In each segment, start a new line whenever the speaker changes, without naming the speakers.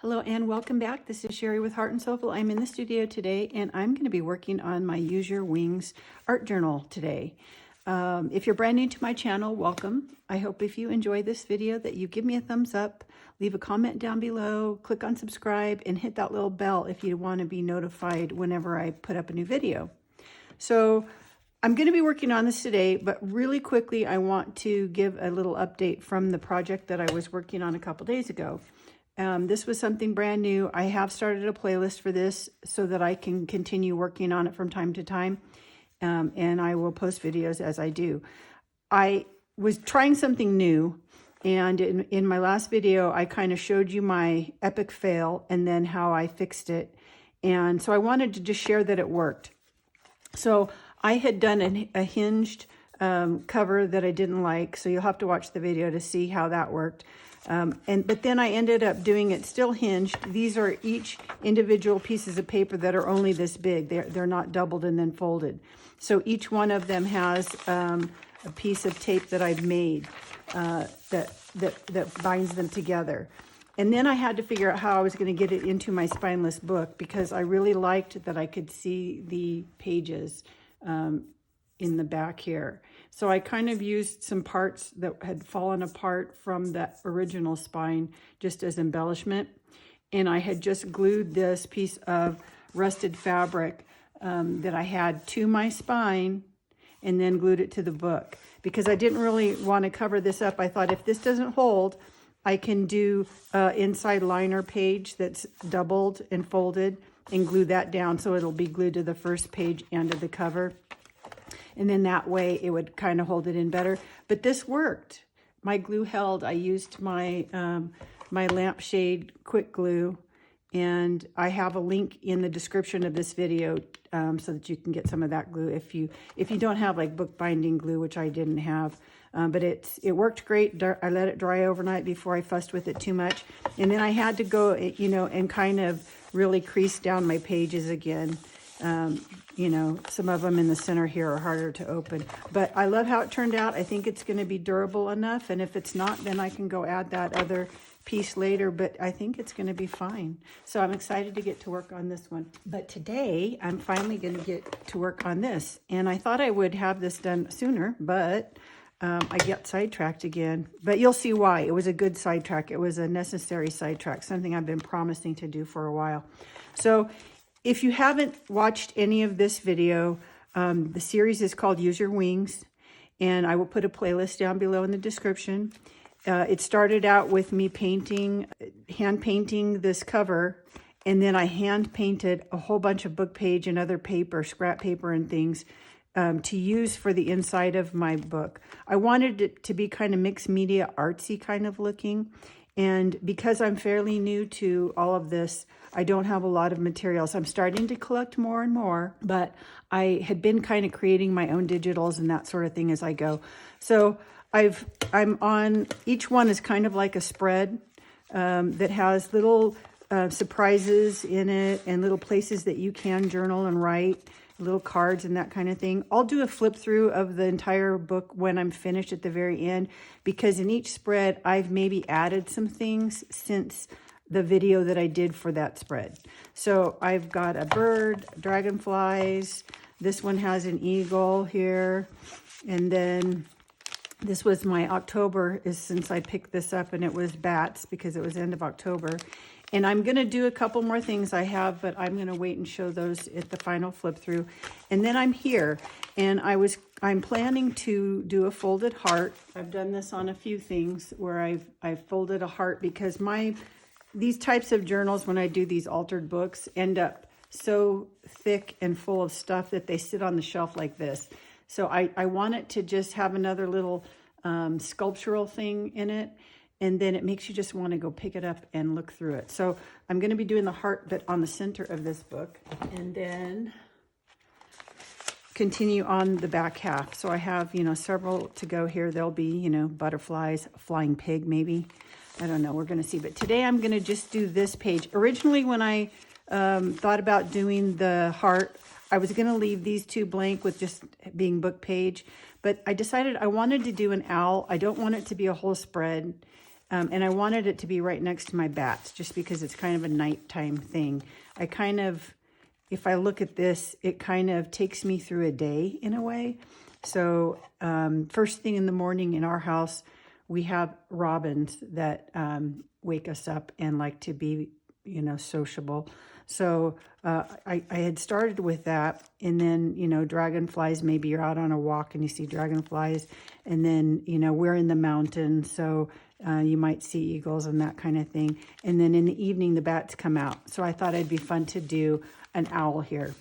Hello and welcome back. This is Sherry with Heart and Soulful. I'm in the studio today and I'm going to be working on my Use Your Wings art journal today. If you're brand new to my channel, welcome. I hope if you enjoy this video that you give me a thumbs up, leave a comment down below, click on subscribe, and hit that little bell if you want to be notified whenever I put up a new video. So I'm going to be working on this today, but really quickly I want to give a little update from the project that I was working on a couple days ago. This was something brand new. I have started a playlist for this so that I can continue working on it from time to time, and I will post videos as I do. I was trying something new, and in my last video, I kind of showed you my epic fail and then how I fixed it. And so I wanted to just share that it worked. So I had done a hinged cover that I didn't like, so you'll have to watch the video to see how that worked. But then I ended up doing it still hinged. These are each individual pieces of paper that are only this big. They're not doubled and then folded. So each one of them has a piece of tape that I've made that binds them together. And then I had to figure out how I was going to get it into my spineless book because I really liked that I could see the pages in the back here. So I kind of used some parts that had fallen apart from that original spine just as embellishment. And I had just glued this piece of rusted fabric that I had to my spine and then glued it to the book. Because I didn't really want to cover this up, I thought if this doesn't hold, I can do inside liner page that's doubled and folded and glue that down so it'll be glued to the first page and to the cover. And then that way it would kind of hold it in better. But this worked. My glue held. I used my my lampshade quick glue, and I have a link in the description of this video so that you can get some of that glue if you don't have like bookbinding glue, which I didn't have. But it worked great. I let it dry overnight before I fussed with it too much. And then I had to go, and kind of really crease down my pages again. Some of them in the center here are harder to open, but I love how it turned out. I think it's going to be durable enough, and if it's not, then I can go add that other piece later, but I think it's going to be fine. So I'm excited to get to work on this one. But today I'm finally going to get to work on this, and I thought I would have this done sooner, but I got sidetracked again. But you'll see why. It was a good sidetrack. It was a necessary sidetrack, something I've been promising to do for a while. So if you haven't watched any of this video, the series is called Use Your Wings, and I will put a playlist down below in the description. It started out with me hand painting this cover, and then I hand painted a whole bunch of book page and other paper, scrap paper and things to use for the inside of my book. I wanted it to be kind of mixed media, artsy kind of looking. And because I'm fairly new to all of this, I don't have a lot of materials. I'm starting to collect more and more, but I had been kind of creating my own digitals and that sort of thing as I go. So I'm on, each one is kind of like a spread that has little surprises in it and little places that you can journal and write, little cards and that kind of thing. I'll do a flip through of the entire book when I'm finished at the very end, because in each spread I've maybe added some things since the video that I did for that spread. So I've got a bird, dragonflies, this one has an eagle here, and then this was my October, is since I picked this up, and it was bats because it was end of October. And I'm going to do a couple more things I have, but I'm going to wait and show those at the final flip through. And then I'm here, and I'm planning to do a folded heart. I've done this on a few things where I've folded a heart because these types of journals, when I do these altered books, end up so thick and full of stuff that they sit on the shelf like this. So I want it to just have another little sculptural thing in it. And then it makes you just want to go pick it up and look through it. So I'm going to be doing the heart bit on the center of this book, and then continue on the back half. So I have, several to go here. There'll be, butterflies, a flying pig maybe. I don't know. We're going to see. But today I'm going to just do this page. Originally, when I thought about doing the heart, I was going to leave these two blank with just being book page. But I decided I wanted to do an owl. I don't want it to be a whole spread. And I wanted it to be right next to my bats, just because it's kind of a nighttime thing. If I look at this, it kind of takes me through a day in a way. So first thing in the morning in our house, we have robins that wake us up and like to be, sociable. So I had started with that, and then, dragonflies, maybe you're out on a walk and you see dragonflies, and then, we're in the mountains, so you might see eagles and that kind of thing. And then in the evening, the bats come out. So I thought it'd be fun to do an owl here.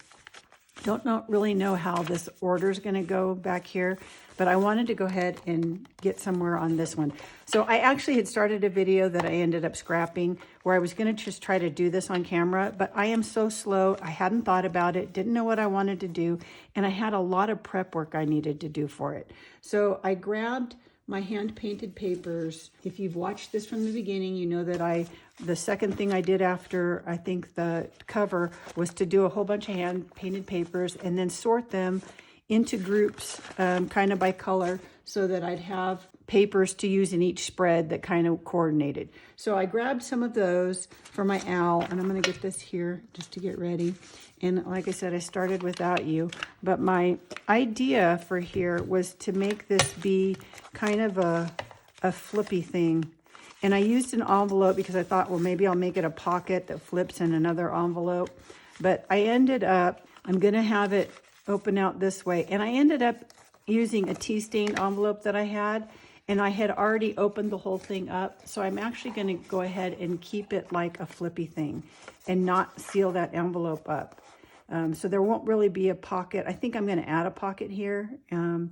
Don't really know how this order is going to go back here, but I wanted to go ahead and get somewhere on this one. So I actually had started a video that I ended up scrapping, where I was going to just try to do this on camera, but I am so slow. I hadn't thought about it, didn't know what I wanted to do, and I had a lot of prep work I needed to do for it. So I grabbed my hand-painted papers. If you've watched this from the beginning, you know that the second thing I did after, I think, the cover was to do a whole bunch of hand-painted papers and then sort them into groups, kind of by color, so that I'd have papers to use in each spread that kind of coordinated. So I grabbed some of those for my owl, and I'm going to get this here just to get ready. And like I said, I started without you, but my idea for here was to make this be kind of a flippy thing. And I used an envelope because I thought, well, maybe I'll make it a pocket that flips in another envelope. But I ended up, I'm going to have it open out this way. And I ended up using a tea stain envelope that I had, and I had already opened the whole thing up. So I'm actually going to go ahead and keep it like a flippy thing and not seal that envelope up. So there won't really be a pocket. I think I'm going to add a pocket here, and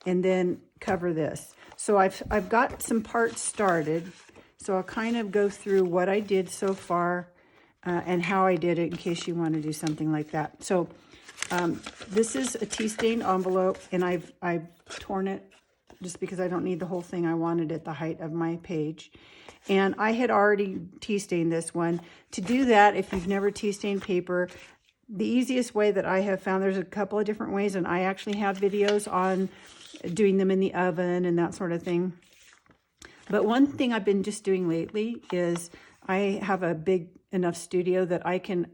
then cover this. So I've got some parts started. So I'll kind of go through what I did so far and how I did it, in case you want to do something like that. So this is a tea stain envelope, and I've torn it just because I don't need the whole thing. I wanted it the height of my page. And I had already tea stained this one. To do that, if you've never tea stained paper, the easiest way that I have found, there's a couple of different ways, and I actually have videos on doing them in the oven and that sort of thing. But one thing I've been just doing lately is I have a big enough studio that I can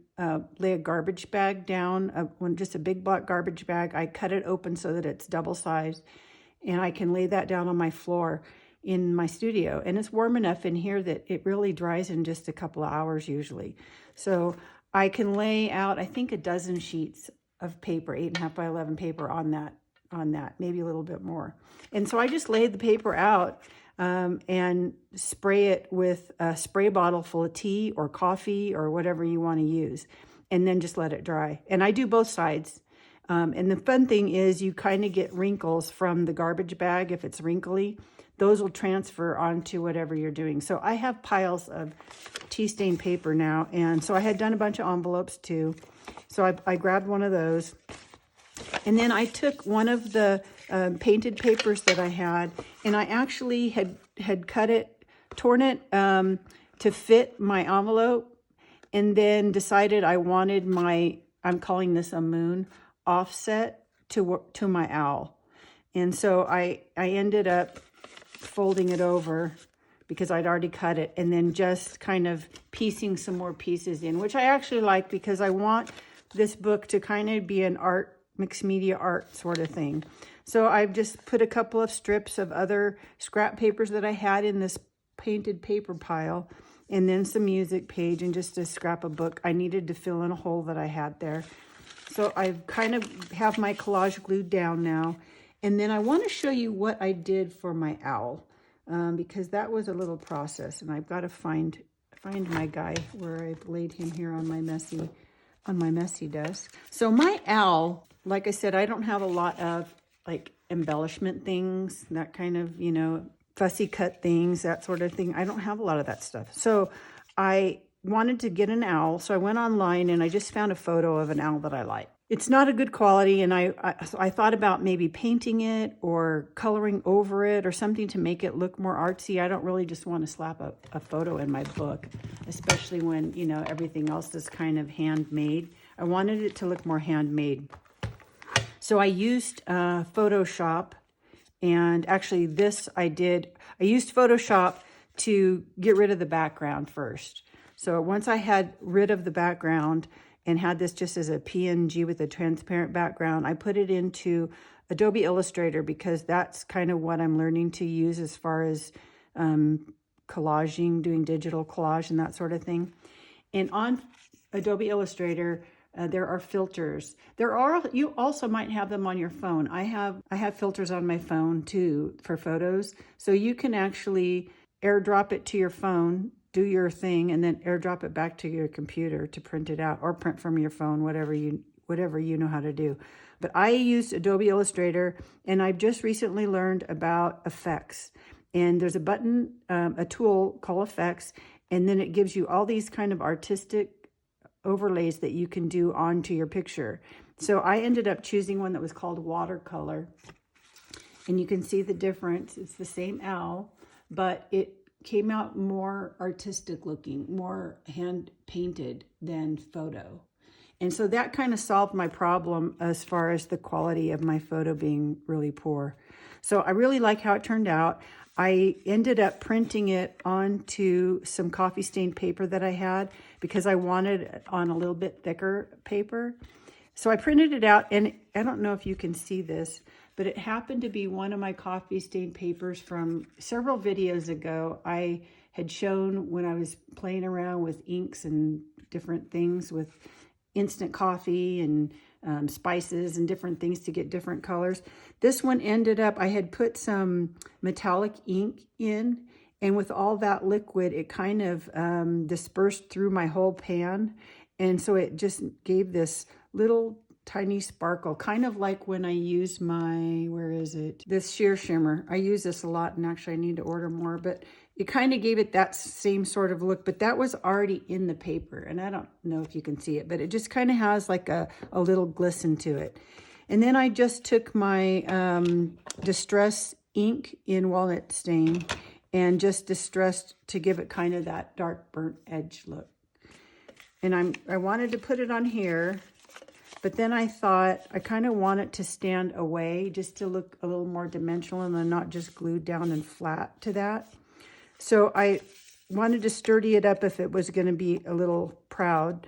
lay a garbage bag down, just a big black garbage bag. I cut it open so that it's double sized, and I can lay that down on my floor in my studio. And it's warm enough in here that it really dries in just a couple of hours usually. So I can lay out, I think, a dozen sheets of paper, 8.5 by 11 paper on that, maybe a little bit more. And so I just laid the paper out and spray it with a spray bottle full of tea or coffee or whatever you want to use, and then just let it dry. And I do both sides. And the fun thing is you kind of get wrinkles from the garbage bag. If it's wrinkly, those will transfer onto whatever you're doing. So I have piles of tea stain paper now. And so I had done a bunch of envelopes too. So I grabbed one of those. And then I took one of the painted papers that I had, and I actually had cut it, torn it to fit my envelope, and then decided I wanted I'm calling this a moon, offset to my owl. And so I ended up folding it over because I'd already cut it, and then just kind of piecing some more pieces in, which I actually like because I want this book to kind of be an art, mixed media art sort of thing. So I've just put a couple of strips of other scrap papers that I had in this painted paper pile, and then some music page, and just a scrap of book. I needed to fill in a hole that I had there. So I kind of have my collage glued down now. And then I want to show you what I did for my owl, because that was a little process, and I've got to find my guy where I've laid him here on my messy desk. So my owl, like I said, I don't have a lot of like embellishment things, that kind of, fussy cut things, that sort of thing. I don't have a lot of that stuff. So I wanted to get an owl. So I went online and I just found a photo of an owl that I like. It's not a good quality, and so I thought about maybe painting it or coloring over it or something to make it look more artsy. I don't really just want to slap a photo in my book, especially when, everything else is kind of handmade. I wanted it to look more handmade. So I used Photoshop, and actually I used Photoshop to get rid of the background first. So once I had rid of the background and had this just as a PNG with a transparent background, I put it into Adobe Illustrator because that's kind of what I'm learning to use as far as collaging, doing digital collage and that sort of thing. And on Adobe Illustrator, there are filters. You also might have them on your phone. I have filters on my phone too for photos. So you can actually airdrop it to your phone, do your thing, and then airdrop it back to your computer to print it out, or print from your phone, whatever you know how to do. But I used Adobe Illustrator, and I've just recently learned about effects. And there's a button, a tool called Effects, and then it gives you all these kind of artistic overlays that you can do onto your picture. So I ended up choosing one that was called Watercolor. And you can see the difference. It's the same owl, but it came out more artistic looking, more hand painted than photo. And so that kind of solved my problem as far as the quality of my photo being really poor. So I really like how it turned out. I ended up printing it onto some coffee stained paper that I had because I wanted it on a little bit thicker paper. So I printed it out, and I don't know if you can see this, but it happened to be one of my coffee stained papers from several videos ago. I had shown when I was playing around with inks and different things with instant coffee and spices and different things to get different colors. This one ended up, I had put some metallic ink in, and with all that liquid, it kind of dispersed through my whole pan. And so it just gave this little tiny sparkle, kind of like when I use my, this sheer shimmer. I use this a lot, and actually I need to order more, but it kind of gave it that same sort of look, but that was already in the paper. And I don't know if you can see it, but it just kind of has like a little glisten to it. And then I just took my Distress ink in Walnut Stain and just distressed to give it kind of that dark burnt edge look. And I wanted to put it on here, but then I thought I kind of want it to stand away just to look a little more dimensional and then not just glued down and flat to that. So I wanted to sturdy it up if it was going to be a little proud.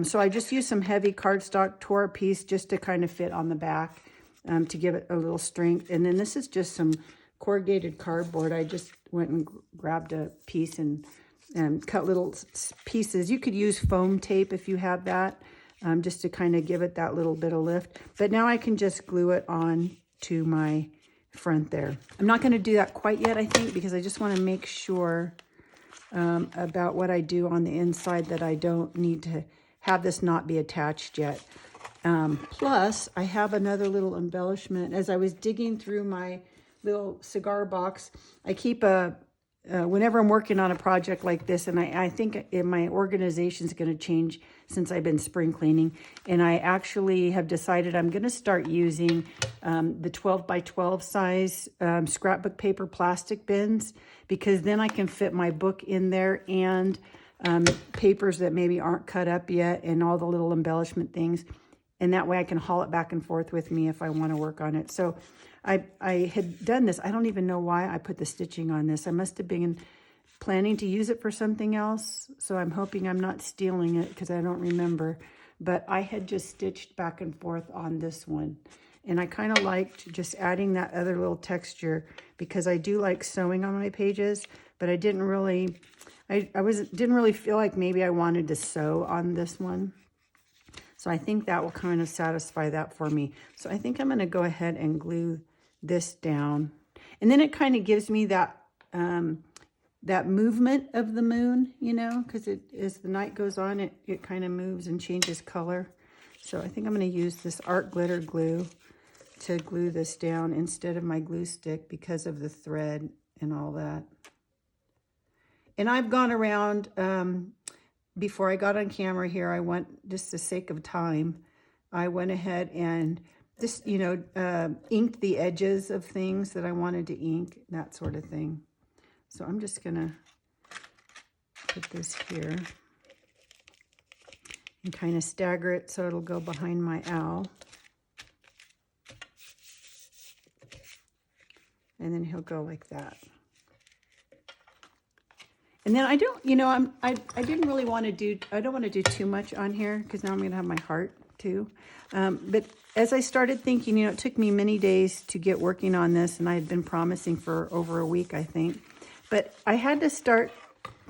So I just used some heavy cardstock, tore a piece just to kind of fit on the back to give it a little strength. And then this is just some corrugated cardboard. I just went and grabbed a piece and cut little pieces. You could use foam tape if you have that, just to kind of give it that little bit of lift. But now I can just glue it on to my front there. I'm not going to do that quite yet, I think, because I just want to make sure about what I do on the inside, that I don't need to have this not be attached yet. Plus, I have another little embellishment. As I was digging through my little cigar box, I keep whenever I'm working on a project like this, and I think my organization is going to change since I've been spring cleaning, and I actually have decided I'm going to start using the 12 by 12 size scrapbook paper plastic bins, because then I can fit my book in there and papers that maybe aren't cut up yet and all the little embellishment things, and that way I can haul it back and forth with me if I want to work on it. So I had done this. I don't even know why I put the stitching on this. I must have been planning to use it for something else. So I'm hoping I'm not stealing it because I don't remember. But I had just stitched back and forth on this one. And I kind of liked just adding that other little texture because I do like sewing on my pages. But I didn't really, didn't really feel like maybe I wanted to sew on this one. So I think that will kind of satisfy that for me. So I think I'm going to go ahead and glue this down. And then it kind of gives me that that movement of the moon, you know, because as the night goes on, it kind of moves and changes color. So I think I'm going to use this art glitter glue to glue this down instead of my glue stick because of the thread and all that. And I've gone around, before I got on camera here, I went, just the sake of time, I went ahead and just, you know, inked the edges of things that I wanted to ink, that sort of thing. So I'm just going to put this here and kind of stagger it so it'll go behind my owl. And then he'll go like that. And then I don't, you know, I didn't really want to do, I don't want to do too much on here because now I'm going to have my heart too. But as I started thinking, you know, it took me many days to get working on this, and I had been promising for over a week, I think. But I had to start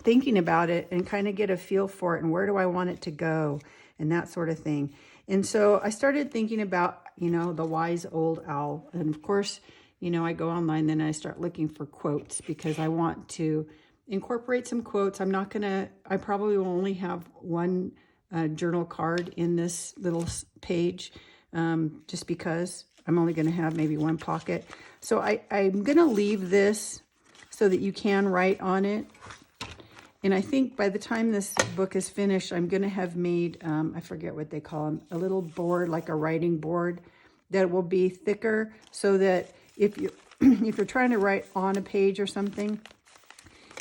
thinking about it and kind of get a feel for it, and where do I want it to go, and that sort of thing. And so I started thinking about, you know, the wise old owl. And of course, you know, I go online, then I start looking for quotes because I want to incorporate some quotes. I probably will only have one journal card in this little page, just because I'm only going to have maybe one pocket. So I'm going to leave this so that you can write on it. And I think by the time this book is finished, I'm going to have made, I forget what they call them, a little board, like a writing board, that will be thicker so that if you're trying to write on a page or something,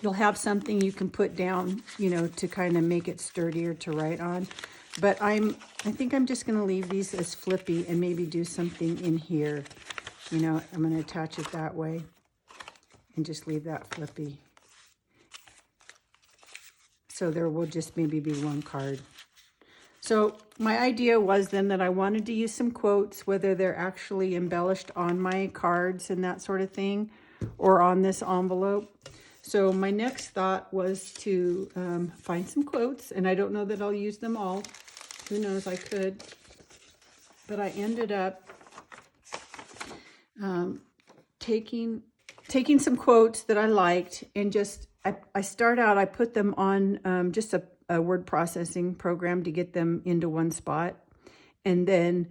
you'll have something you can put down, you know, to kind of make it sturdier to write on. But I think I'm just going to leave these as flippy and maybe do something in here. You know, I'm going to attach it that way and just leave that flippy. So there will just maybe be one card. So my idea was then that I wanted to use some quotes, whether they're actually embellished on my cards and that sort of thing, or on this envelope. So my next thought was to find some quotes, and I don't know that I'll use them all. Who knows, I could. But I ended up taking some quotes that I liked, and just, I put them on just a word processing program to get them into one spot. And then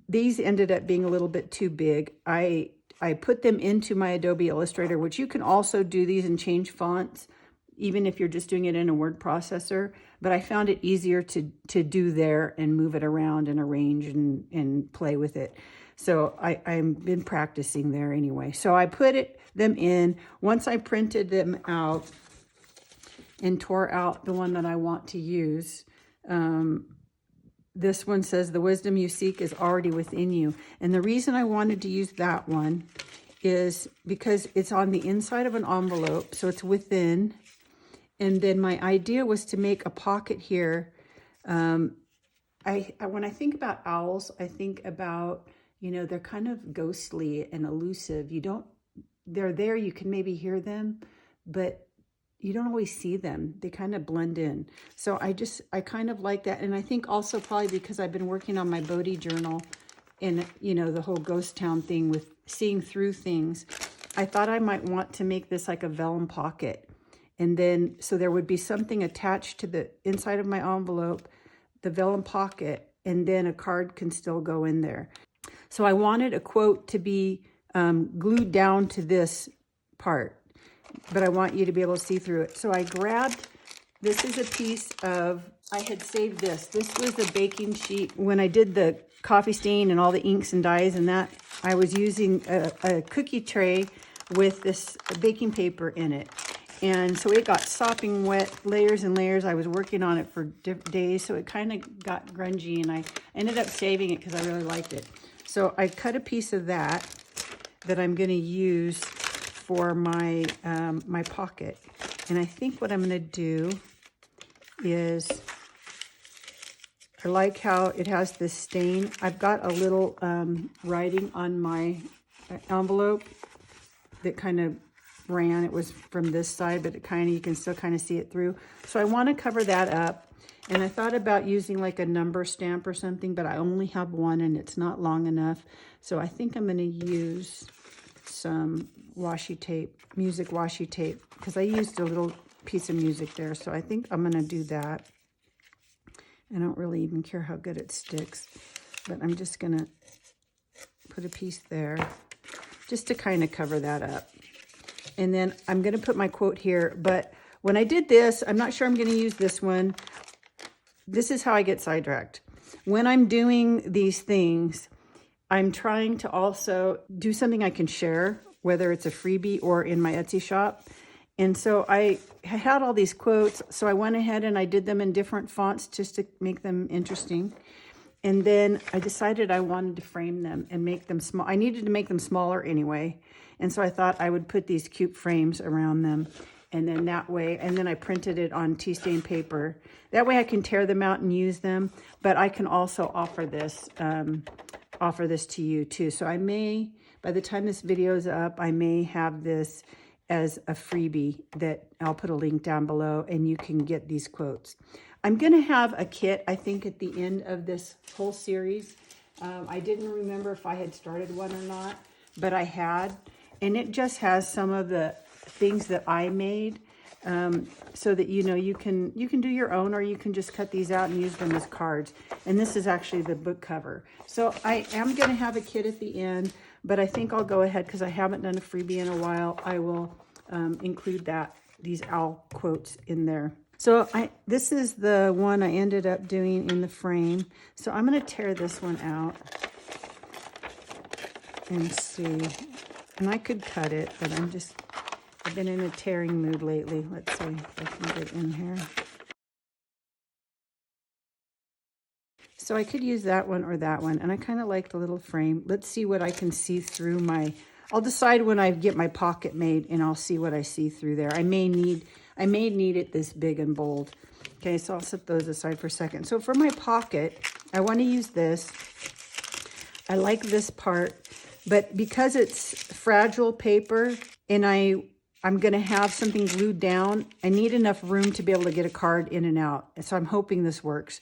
these ended up being a little bit too big. I put them into my Adobe Illustrator, which you can also do these and change fonts, even if you're just doing it in a word processor. But I found it easier to do there and move it around and arrange and play with it. So I've been practicing there anyway. So I put them in. Once I printed them out and tore out the one that I want to use, this one says, "The wisdom you seek is already within you." And the reason I wanted to use that one is because it's on the inside of an envelope, so it's within. And then my idea was to make a pocket here. When I think about owls, I think about, you know, they're kind of ghostly and elusive. They're there, you can maybe hear them, but you don't always see them. They kind of blend in. So I kind of like that. And I think also probably because I've been working on my Bodhi journal and, you know, the whole ghost town thing with seeing through things, I thought I might want to make this like a vellum pocket. And then, so there would be something attached to the inside of my envelope, the vellum pocket, and then a card can still go in there. So I wanted a quote to be glued down to this part, but I want you to be able to see through it. So I grabbed, this is a piece of, I had saved this. This was a baking sheet. When I did the coffee stain and all the inks and dyes and that, I was using a cookie tray with this baking paper in it. And so it got sopping wet, layers and layers. I was working on it for days, so it kind of got grungy, and I ended up saving it because I really liked it. So I cut a piece of that I'm going to use for my my pocket. And I think what I'm going to do is, I like how it has this stain. I've got a little writing on my envelope that kind of ran. It was from this side, but you can still kind of see it through. So I want to cover that up. And I thought about using like a number stamp or something, but I only have one and it's not long enough. So I think I'm going to use some washi tape, music washi tape, because I used a little piece of music there. So I think I'm going to do that. I don't really even care how good it sticks, but I'm just going to put a piece there just to kind of cover that up. And then I'm going to put my quote here. But when I did this, I'm not sure I'm going to use this one. This is how I get sidetracked. When I'm doing these things, I'm trying to also do something I can share, whether it's a freebie or in my Etsy shop. And so I had all these quotes. So I went ahead and I did them in different fonts just to make them interesting. And then I decided I wanted to frame them and make them small. I needed to make them smaller anyway. And so I thought I would put these cute frames around them. And then that way, and then I printed it on tea stain paper. That way I can tear them out and use them, but I can also offer this to you too. So I may, by the time this video is up, I may have this as a freebie that I'll put a link down below and you can get these quotes. I'm gonna have a kit, I think, at the end of this whole series. I didn't remember if I had started one or not, but I had, and it just has some of the things that I made, so that you can do your own, or you can just cut these out and use them as cards. And this is actually the book cover. So I am going to have a kit at the end, but I think I'll go ahead, because I haven't done a freebie in a while. I will include these owl quotes in there. So this is the one I ended up doing in the frame. So I'm going to tear this one out and see. And I could cut it, but I've been in a tearing mood lately. Let's see if I can get in here. So I could use that one or that one, and I kind of like the little frame. Let's see what I can see through I'll decide when I get my pocket made, and I'll see what I see through there. I may need it this big and bold. Okay, so I'll set those aside for a second. So for my pocket, I want to use this. I like this part, but because it's fragile paper and I'm going to have something glued down, I need enough room to be able to get a card in and out. So I'm hoping this works.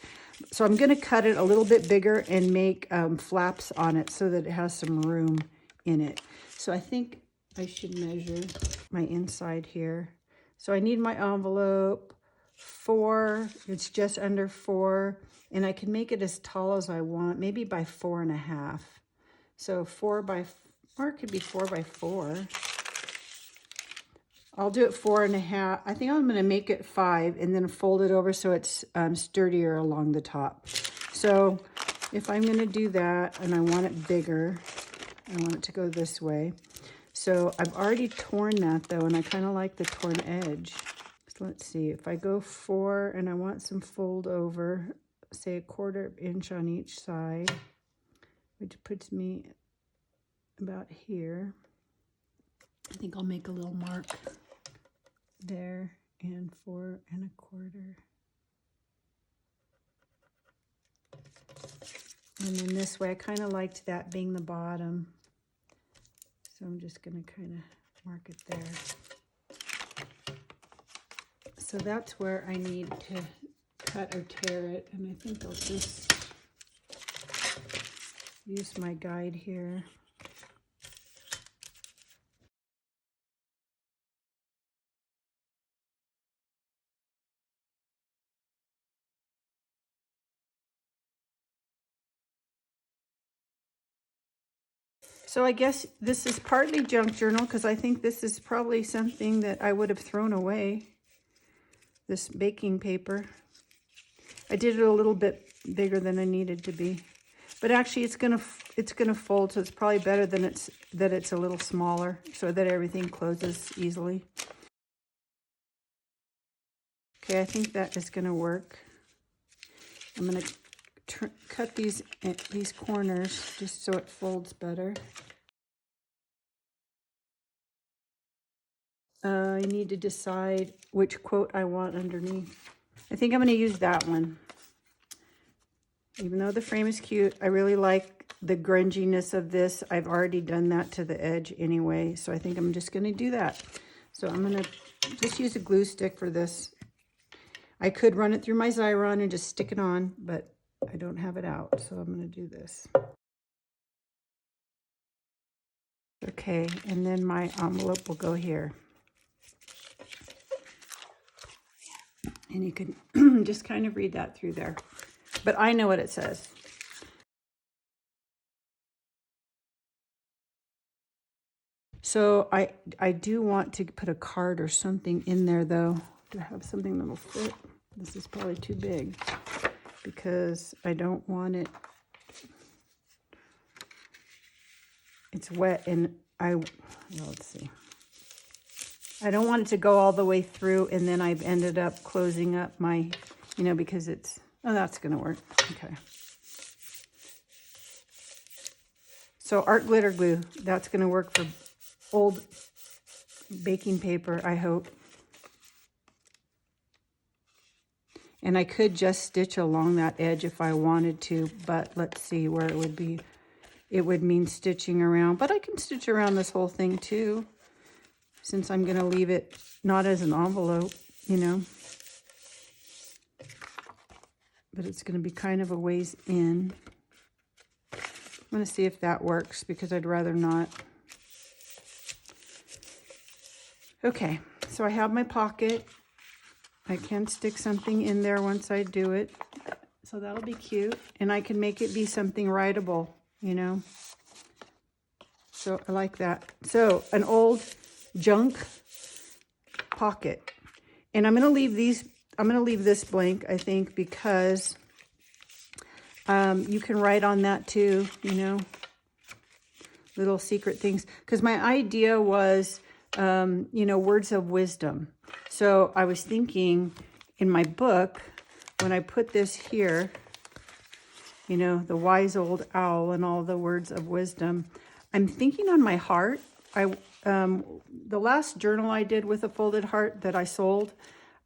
So I'm going to cut it a little bit bigger and make flaps on it so that it has some room in it. So I think I should measure my inside here. So I need my envelope 4. It's just under 4. And I can make it as tall as I want, maybe by 4.5. So 4 by, or it could be 4 by 4. I'll do it 4.5. I think I'm going to make it 5 and then fold it over so it's sturdier along the top. So if I'm going to do that and I want it bigger, I want it to go this way. So I've already torn that though, and I kind of like the torn edge. So let's see, if I go 4 and I want some fold over, say 1/4 inch on each side, which puts me about here. I think I'll make a little mark there, and 4 1/4. And then this way, I kind of liked that being the bottom. So I'm just going to kind of mark it there. So that's where I need to cut or tear it. And I think I'll just use my guide here. So I guess this is partly junk journal, because I think this is probably something that I would have thrown away, this baking paper. I did it a little bit bigger than I needed to be, but actually it's gonna fold, so it's probably better than that it's a little smaller, so that everything closes easily. Okay, I think that is gonna work. I'm gonna cut these corners just so it folds better. I need to decide which quote I want underneath. I think I'm going to use that one. Even though the frame is cute, I really like the grunginess of this. I've already done that to the edge anyway, so I think I'm just going to do that. So I'm going to just use a glue stick for this. I could run it through my Xyron and just stick it on, but I don't have it out, so I'm going to do this. Okay, and then my envelope will go here. And you can just kind of read that through there. But I know what it says. So I do want to put a card or something in there though, to have something that will fit. This is probably too big because I don't want it. It's wet and well, let's see. I don't want it to go all the way through and then I've ended up closing up my, because it's, oh, that's going to work. Okay. So art glitter glue, that's going to work for old baking paper, I hope. And I could just stitch along that edge if I wanted to, but let's see where it would be. It would mean stitching around, but I can stitch around this whole thing too, since I'm going to leave it not as an envelope, you know. But it's going to be kind of a ways in. I'm going to see if that works because I'd rather not. Okay, so I have my pocket. I can stick something in there once I do it. So that'll be cute. And I can make it be something writable, you know. So I like that. So an old junk pocket. And I'm going to leave these, I'm going to leave this blank, I think, because you can write on that too, you know, little secret things. Because my idea was, you know, words of wisdom. So I was thinking in my book, when I put this here, you know, the wise old owl and all the words of wisdom, I'm thinking on my heart. The last journal I did with a folded heart that I sold,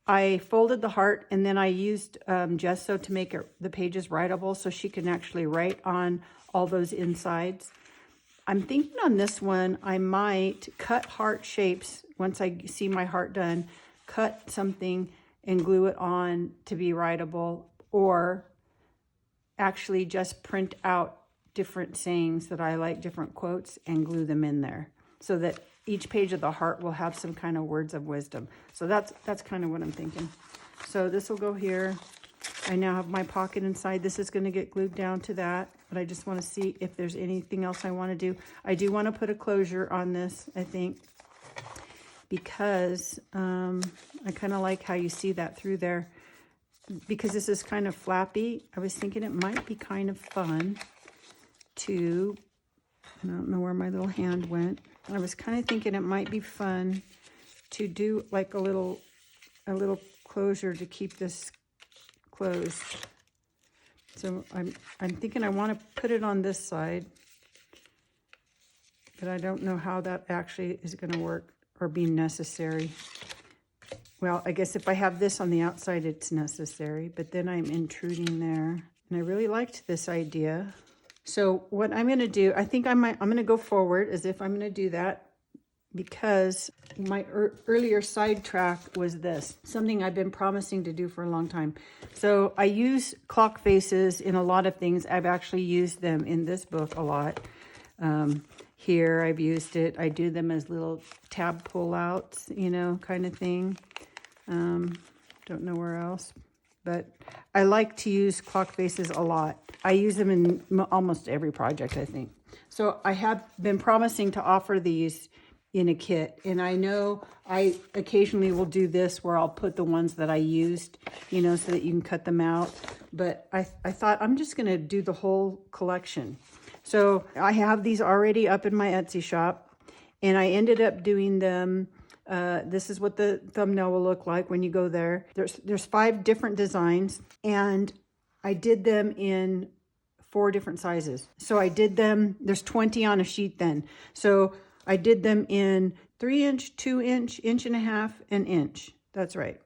I folded the heart and then I used gesso to make the pages writable so she can actually write on all those insides. I'm thinking on this one, I might cut heart shapes once I see my heart done, cut something and glue it on to be writable, or actually just print out different sayings that I like, different quotes, and glue them in there so that each page of the heart will have some kind of words of wisdom. So that's kind of what I'm thinking. So this will go here. I now have my pocket inside. This is going to get glued down to that, but I just want to see if there's anything else I want to do. I do want to put a closure on this, I think, because I kind of like how you see that through there. Because this is kind of flappy, I was thinking it might be kind of fun to, I don't know where my little hand went. I was kind of thinking it might be fun to do like a little closure to keep this closed. So I'm thinking I want to put it on this side, but I don't know how that actually is going to work or be necessary. Well, I guess if I have this on the outside, it's necessary, but then I'm intruding there. And I really liked this idea. So what I'm going to do, I think I'm going to go forward as if I'm going to do that, because my earlier sidetrack was this, something I've been promising to do for a long time. So I use clock faces in a lot of things. I've actually used them in this book a lot. Here I've used it. I do them as little tab pull-outs, you know, kind of thing. Don't know where else, but I like to use clock faces a lot. I use them in almost every project, I think. So I have been promising to offer these in a kit, and I know I occasionally will do this where I'll put the ones that I used, you know, so that you can cut them out. But I thought I'm just going to do the whole collection. So I have these already up in my Etsy shop, and I ended up doing them. This is what the thumbnail will look like when you go there. There's 5 different designs, and I did them in 4 different sizes. So I did them, there's 20 on a sheet then. So I did them in 3-inch, 2-inch, 1.5 inch, and inch. That's right.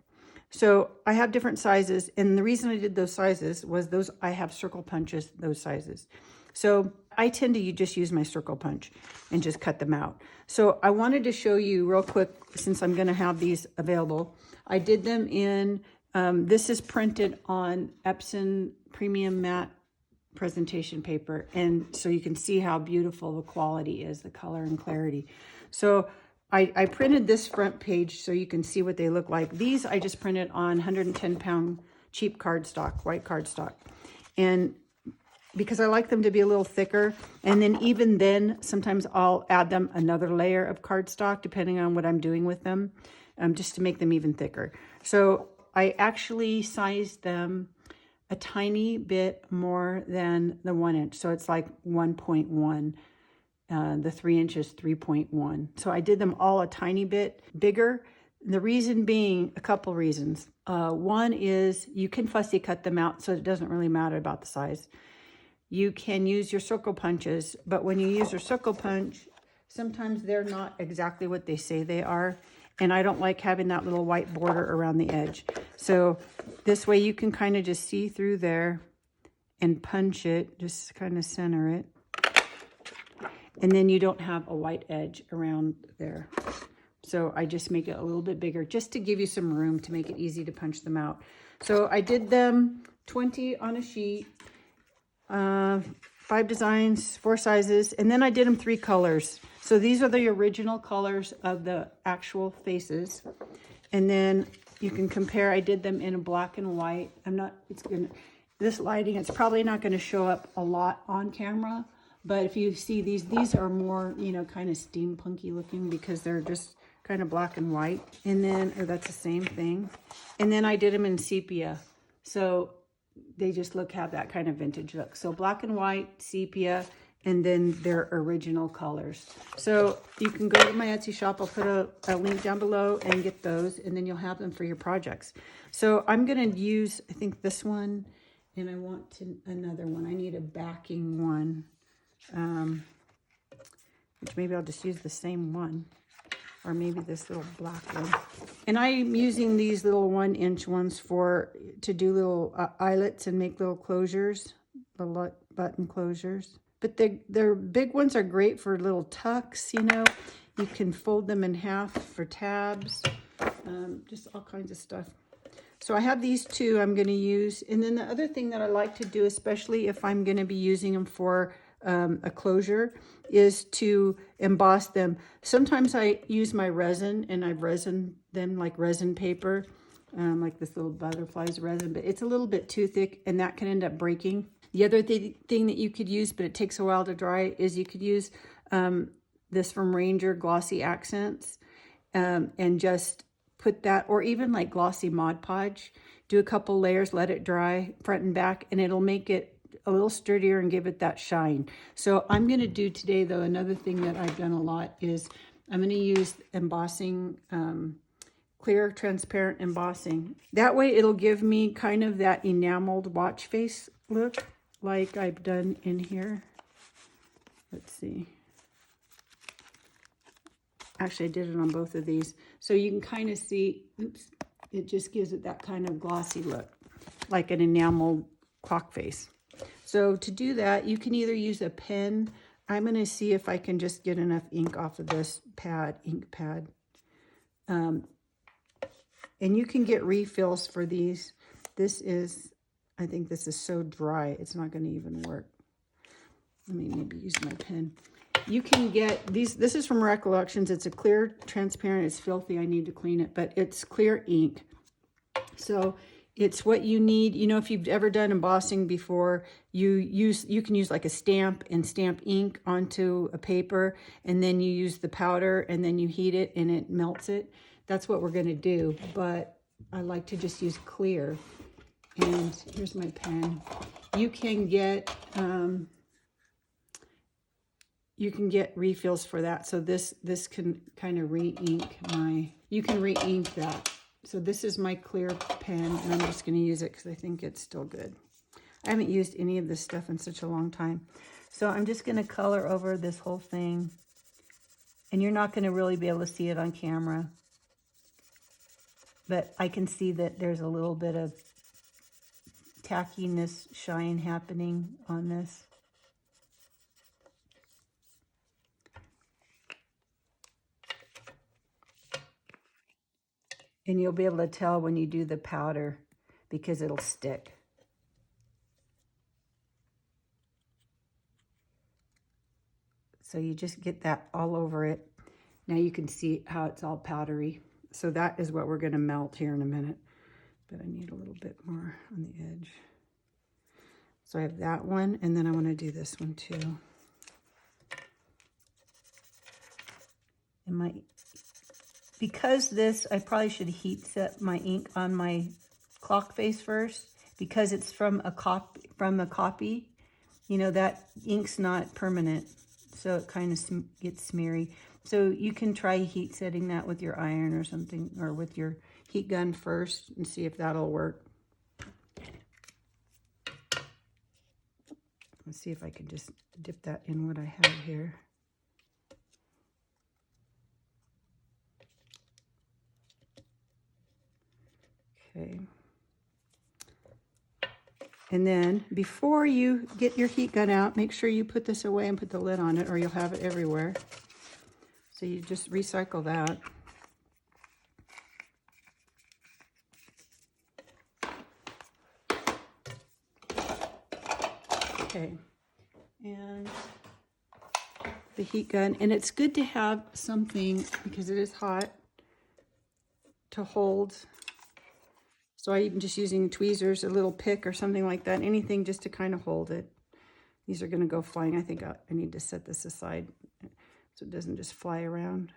So I have different sizes, and the reason I did those sizes was I have circle punches, those sizes. So I tend to just use my circle punch and just cut them out. So I wanted to show you real quick, since I'm going to have these available. I did them in, this is printed on Epson Premium Matte presentation paper, and so you can see how beautiful the quality is, the color and clarity. So I printed this front page so you can see what they look like. These I just printed on 110-pound cheap cardstock, white cardstock, and because I like them to be a little thicker, and then even then sometimes I'll add them another layer of cardstock depending on what I'm doing with them, just to make them even thicker. So I actually sized them a tiny bit more than the 1 inch. So it's like 1.1. The 3 inches, 3.1. So I did them all a tiny bit bigger. The reason being, a couple reasons. One is you can fussy cut them out, so it doesn't really matter about the size. You can use your circle punches, but when you use your circle punch, sometimes they're not exactly what they say they are. and I don't like having that little white border around the edge. So this way you can kind of just see through there and punch it, just kind of center it. And then you don't have a white edge around there. So I just make it a little bit bigger just to give you some room to make it easy to punch them out. So I did them 20 on a sheet, 5 designs, 4 sizes, and then I did them 3 colors. So these are the original colors of the actual faces. And then you can compare, I did them in a black and white. This lighting, it's probably not gonna show up a lot on camera, but if you see these are more, you know, kind of steampunky looking because they're just kind of black and white. And then, or that's the same thing. And then I did them in sepia. So they just have that kind of vintage look. So black and white, sepia, and then their original colors. So you can go to my Etsy shop. I'll put a link down below and get those, and then you'll have them for your projects. So I'm gonna use, I think this one, and I want another one. I need a backing one, which maybe I'll just use the same one, or maybe this little black one. And I'm using these little 1-inch ones to do little eyelets and make little closures, the button closures. But their big ones are great for little tucks, you know. You can fold them in half for tabs, just all kinds of stuff. So I have these 2 I'm going to use. And then the other thing that I like to do, especially if I'm going to be using them for a closure, is to emboss them. Sometimes I use my resin, and I've resined them like resin paper, like this little butterfly's resin, but it's a little bit too thick and that can end up breaking. The other thing that you could use, but it takes a while to dry, is you could use this from Ranger Glossy Accents, and just put that, or even like Glossy Mod Podge, do a couple layers, let it dry front and back, and it'll make it a little sturdier and give it that shine. So I'm going to do today, though, another thing that I've done a lot is I'm going to use embossing, clear transparent embossing. That way it'll give me kind of that enameled watch face look like I've done in here. Let's see. Actually, I did it on both of these. So you can kind of see, oops, it just gives it that kind of glossy look, like an enameled clock face. So to do that, you can either use a pen. I'm going to see if I can just get enough ink off of this ink pad. And you can get refills for these. I think this is so dry, it's not going to even work. Let me maybe use my pen. You can get these. This is from Recollections. It's a clear, transparent. It's filthy. I need to clean it, but it's clear ink. So it's what you need. You know, if you've ever done embossing before, you can use like a stamp and stamp ink onto a paper, and then you use the powder, and then you heat it, and it melts it. That's what we're going to do, but I like to just use clear. And here's my pen. You can get refills for that. So this can kind of re-ink you can re-ink that. So this is my clear pen, and I'm just going to use it because I think it's still good. I haven't used any of this stuff in such a long time. So I'm just going to color over this whole thing, and you're not going to really be able to see it on camera, but I can see that there's a little bit of tackiness, shine happening on this. And you'll be able to tell when you do the powder because it'll stick. So you just get that all over it. Now you can see how it's all powdery. So that is what we're going to melt here in a minute. But I need a little bit more on the edge. So I have that one, and then I want to do this one too. And because this, I probably should heat set my ink on my clock face first, because it's from a copy. You know, that ink's not permanent, so it kind of gets smeary. So you can try heat setting that with your iron or something, or with your heat gun first, and see if that'll work. Let's see if I can just dip that in what I have here. And then before you get your heat gun out, make sure you put this away and put the lid on it, or you'll have it everywhere. So you just recycle that. Okay, and the heat gun, and it's good to have something, because it is hot, to hold. So I'm just using tweezers, a little pick or something like that, anything just to kind of hold it. These are going to go flying. I think I need to set this aside so it doesn't just fly around.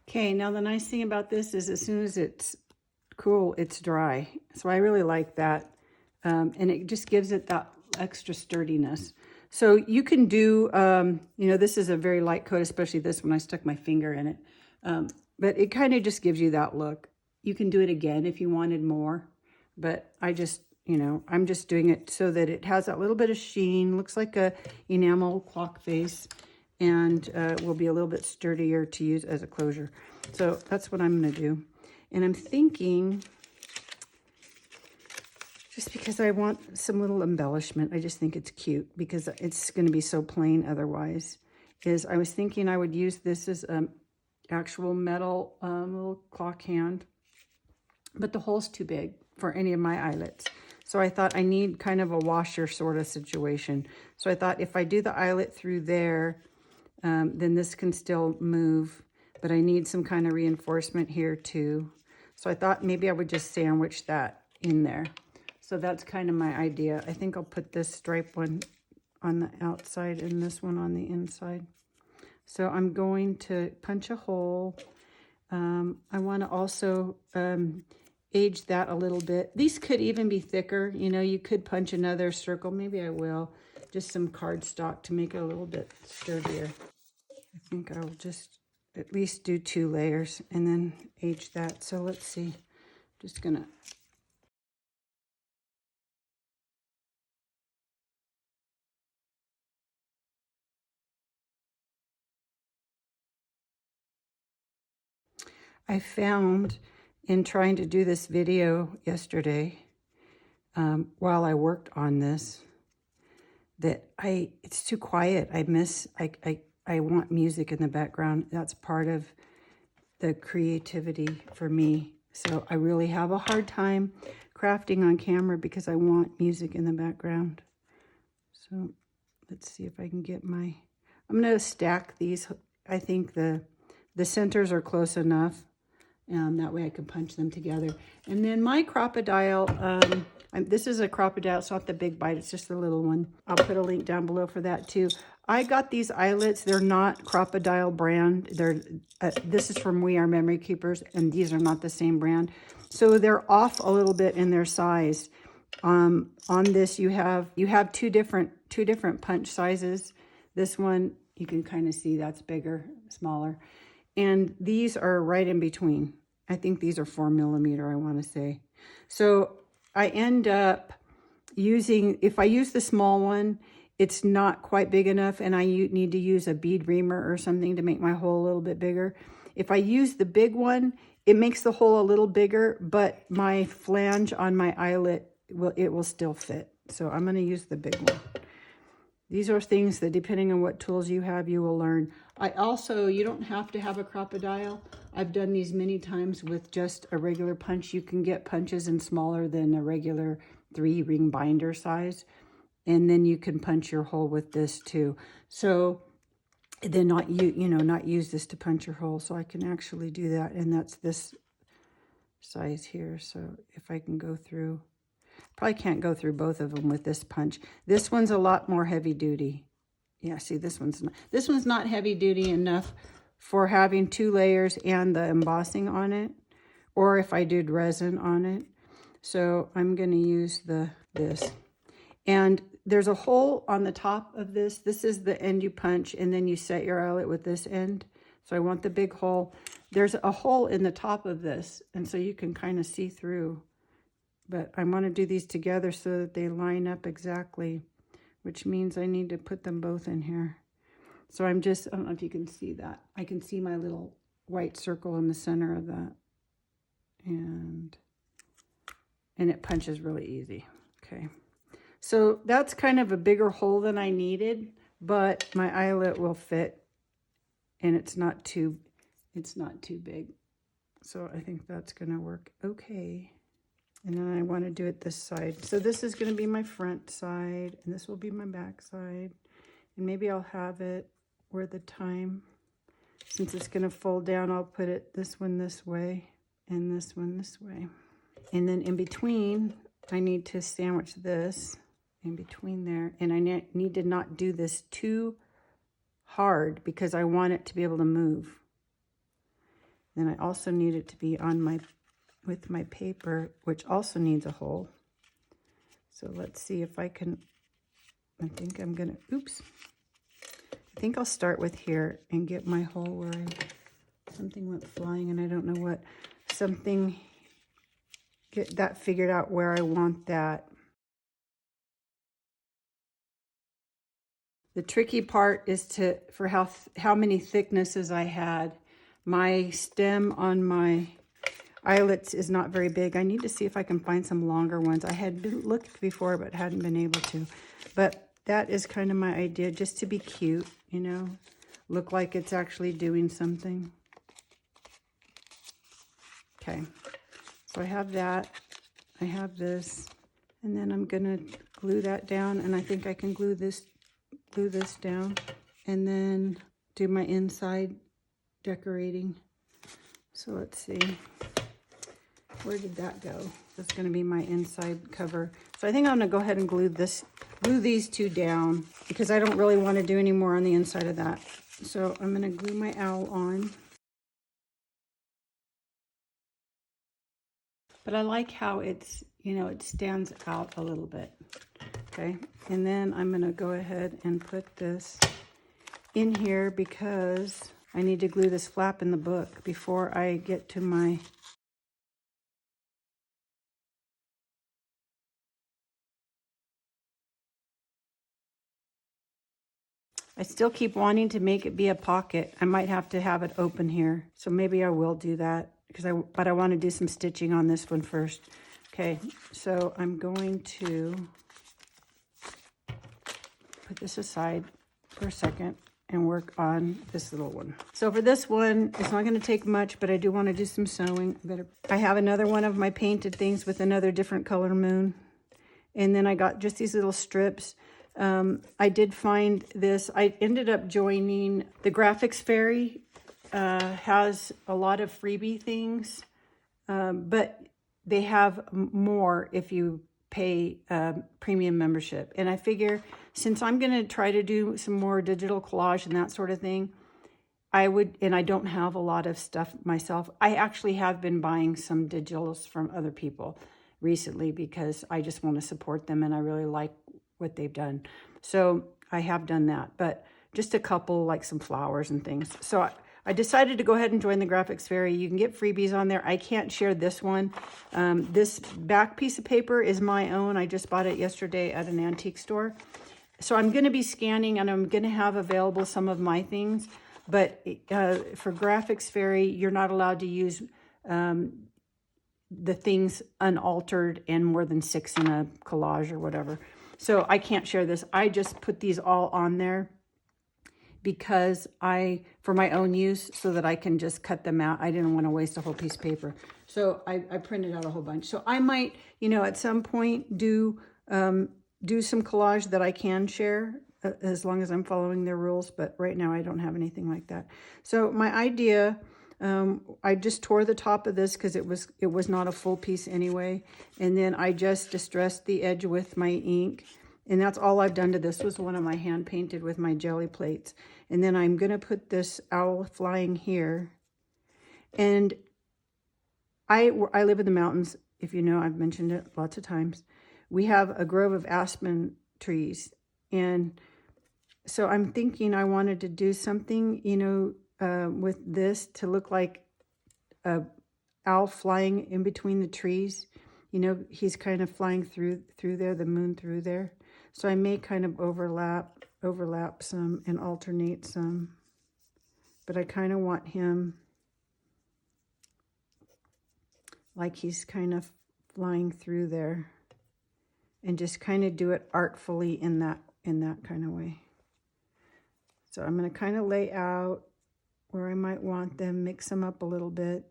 Okay, now the nice thing about this is as soon as it's cool, it's dry. So I really like that. And it just gives it that extra sturdiness. So you can do, you know, this is a very light coat, especially this one. I stuck my finger in it. But it kind of just gives you that look. You can do it again if you wanted more. But I just, you know, I'm just doing it so that it has that little bit of sheen. Looks like a enamel clock face. And will be a little bit sturdier to use as a closure. So that's what I'm going to do. And I'm thinking, just because I want some little embellishment, I just think it's cute because it's going to be so plain otherwise, is I was thinking I would use this as an actual metal little clock hand, but the hole's too big for any of my eyelets. So I thought I need kind of a washer sort of situation. So I thought if I do the eyelet through there, then this can still move, but I need some kind of reinforcement here too. So I thought maybe I would just sandwich that in there. So that's kind of my idea. I think I'll put this stripe one on the outside and this one on the inside. So I'm going to punch a hole. I want to also age that a little bit. These could even be thicker. You know, you could punch another circle. Maybe I will. Just some cardstock to make it a little bit sturdier. I think I'll just at least do 2 layers and then age that. So let's see. Just gonna. I found in trying to do this video yesterday, while I worked on this, that it's too quiet. I want music in the background. That's part of the creativity for me. So I really have a hard time crafting on camera because I want music in the background. So let's see if I can get my, I'm going to stack these. I think the centers are close enough. That way I can punch them together. And then my crocodile, this is a crocodile. It's not the big bite. It's just the little one. I'll put a link down below for that too. I got these eyelets. They're not crocodile brand. They're this is from We Are Memory Keepers, and these are not the same brand. So they're off a little bit in their size. On this, you have two different punch sizes. This one you can kind of see that's bigger, smaller, and these are right in between. I think these are 4mm, I want to say. So I end up using, if I use the small one, it's not quite big enough, and I need to use a bead reamer or something to make my hole a little bit bigger. If I use the big one, it makes the hole a little bigger, but my flange on my eyelet, will still fit. So I'm going to use the big one. These are things that, depending on what tools you have, you will learn. You don't have to have a crocodile. I've done these many times with just a regular punch. You can get punches in smaller than a regular 3-ring binder size. And then you can punch your hole with this too. So then not use this to punch your hole. So I can actually do that. And that's this size here. So if I can go through, probably can't go through both of them with this punch. This one's a lot more heavy duty. Yeah, see, this one's not heavy duty enough for having 2 layers and the embossing on it, or if I did resin on it. So I'm going to use this. And there's a hole on the top of this. This is the end you punch, and then you set your eyelet with this end. So I want the big hole. There's a hole in the top of this, and so you can kind of see through. But I want to do these together so that they line up exactly, which means I need to put them both in here. So I'm just, I don't know if you can see that. I can see my little white circle in the center of that. And it punches really easy. Okay. So that's kind of a bigger hole than I needed, but my eyelet will fit, and it's not too big. So I think that's gonna work okay. And then I want to do it this side. So this is gonna be my front side, and this will be my back side. And maybe I'll have it where the time, since it's gonna fold down, I'll put it this one this way and this one this way. And then in between, I need to sandwich this in between there. And I need to not do this too hard because I want it to be able to move. Then I also need it to be on with my paper, which also needs a hole. So let's see if I can, I think I'm gonna, oops. I think I'll start with here and get my hole where something went flying and I don't know what. Get that figured out where I want that. The tricky part is for how many thicknesses I had. My stem on my eyelets is not very big. I need to see if I can find some longer ones. I had looked before but hadn't been able to. But that is kind of my idea, just to be cute, you know, look like it's actually doing something. Okay, so I have that, I have this, and then I'm gonna glue that down, and I think I can glue this down, and then do my inside decorating. So let's see, where did that go? That's gonna be my inside cover. So I think I'm gonna go ahead and glue these two down because I don't really want to do any more on the inside of that. So I'm gonna glue my owl on. But I like how it's, you know, it stands out a little bit. Okay, and then I'm gonna go ahead and put this in here because I need to glue this flap in the book before I get to my I still keep wanting to make it be a pocket. I might have to have it open here. So maybe I will do that but I want to do some stitching on this one first. Okay, so I'm going to put this aside for a second and work on this little one. So for this one, it's not going to take much, but I do want to do some sewing. I have another one of my painted things with another different color moon. And then I got just these little strips. I did find this. I ended up joining the Graphics Fairy. Has a lot of freebie things, but they have more if you pay premium membership. And I figure since I'm going to try to do some more digital collage and that sort of thing, and I don't have a lot of stuff myself. I actually have been buying some digitals from other people recently because I just want to support them and I really like what they've done. So I have done that, but just a couple, like some flowers and things. So I decided to go ahead and join the Graphics Fairy. You can get freebies on there. I can't share this one. This back piece of paper is my own. I just bought it yesterday at an antique store. So I'm going to be scanning and I'm going to have available some of my things. But for Graphics Fairy, you're not allowed to use the things unaltered and more than 6 in a collage or whatever. So I can't share this. I just put these all on there because for my own use, so that I can just cut them out. I didn't want to waste a whole piece of paper. So I printed out a whole bunch. So I might, you know, at some point do some collage that I can share as long as I'm following their rules. But right now I don't have anything like that. So my idea, I just tore the top of this because it was not a full piece anyway. And then I just distressed the edge with my ink. And that's all I've done to this. Was one of my hand painted with my jelly plates. And then I'm going to put this owl flying here. And I live in the mountains. If you know, I've mentioned it lots of times. We have a grove of aspen trees. And so I'm thinking I wanted to do something, you know, with this to look like a owl flying in between the trees. You know, he's kind of flying through there, the moon through there. So I may kind of overlap overlap some and alternate some. But I kind of want him like he's kind of flying through there, and just kind of do it artfully in that kind of way. So I'm going to kind of lay out where I might want them, mix them up a little bit.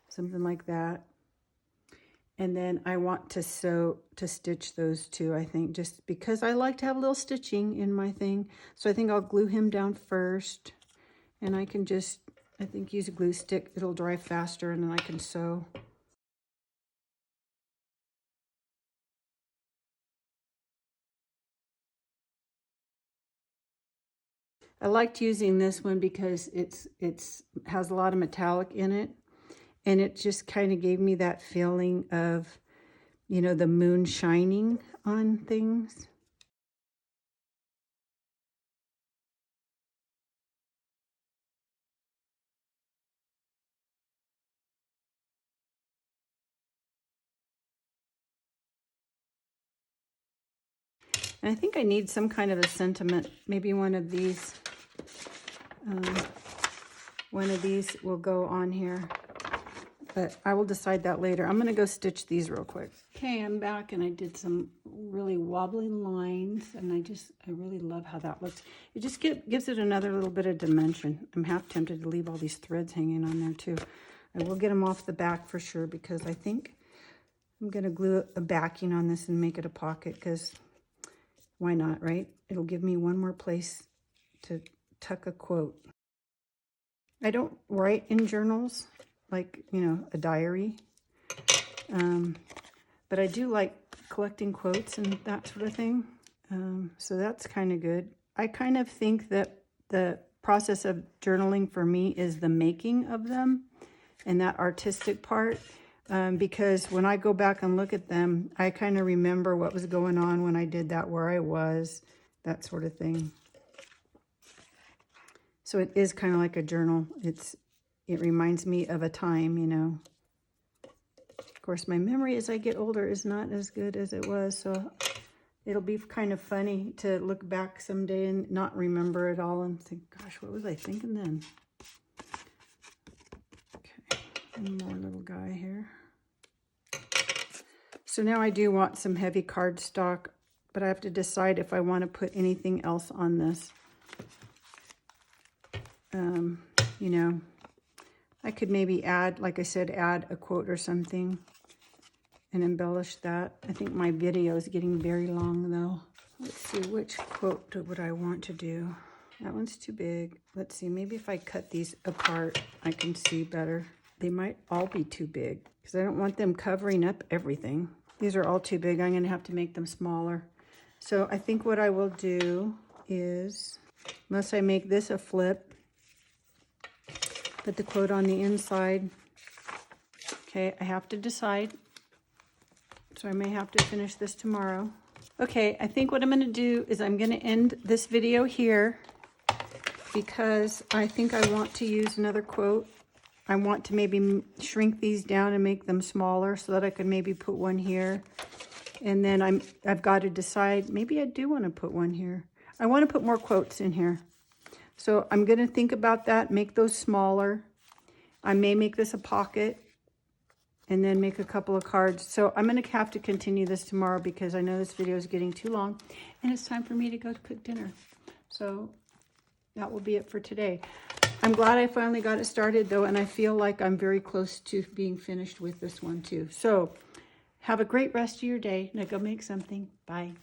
Something like that. And then I want to stitch those two, I think, just because I like to have a little stitching in my thing. So I think I'll glue him down first, and I can just, I think, use a glue stick. It'll dry faster, and then I can sew. I liked using this one because it's has a lot of metallic in it, and it just kind of gave me that feeling of, you know, the moon shining on things. And I think I need some kind of a sentiment. Maybe one of these will go on here, but I will decide that later. I'm gonna go stitch these real quick. Okay, I'm back, and I did some really wobbly lines, and I really love how that looks. It just gives it another little bit of dimension. I'm half tempted to leave all these threads hanging on there too. I will get them off the back for sure, because I think I'm gonna glue a backing on this and make it a pocket, because why not, right? It'll give me one more place to tuck a quote. I don't write in journals, like, you know, a diary. But I do like collecting quotes and that sort of thing. So that's kind of good. I kind of think that the process of journaling for me is the making of them and that artistic part. Because when I go back and look at them, I kind of remember what was going on when I did that, where I was, that sort of thing. So it is kind of like a journal. It reminds me of a time, you know. Of course, my memory as I get older is not as good as it was, so it'll be kind of funny to look back someday and not remember it all and think, gosh, what was I thinking then? Okay, one more little guy here. So now I do want some heavy cardstock, but I have to decide if I want to put anything else on this. You know, I could maybe add, like I said, add a quote or something and embellish that. I think my video is getting very long though. Let's see, which quote would I want to do? That one's too big. Let's see, maybe if I cut these apart, I can see better. They might all be too big because I don't want them covering up everything. These are all too big. I'm going to have to make them smaller. So I think what I will do is, unless I make this a flip, put the quote on the inside. Okay, I have to decide. So I may have to finish this tomorrow. Okay, I think what I'm going to do is I'm going to end this video here because I think I want to use another quote. I want to maybe shrink these down and make them smaller so that I could maybe put one here. And then I've got to decide, maybe I do want to put one here. I want to put more quotes in here. So I'm going to think about that, make those smaller. I may make this a pocket and then make a couple of cards. So I'm going to have to continue this tomorrow because I know this video is getting too long and it's time for me to go cook dinner. So that will be it for today. I'm glad I finally got it started though, and I feel like I'm very close to being finished with this one too. So have a great rest of your day. Now go make something. Bye.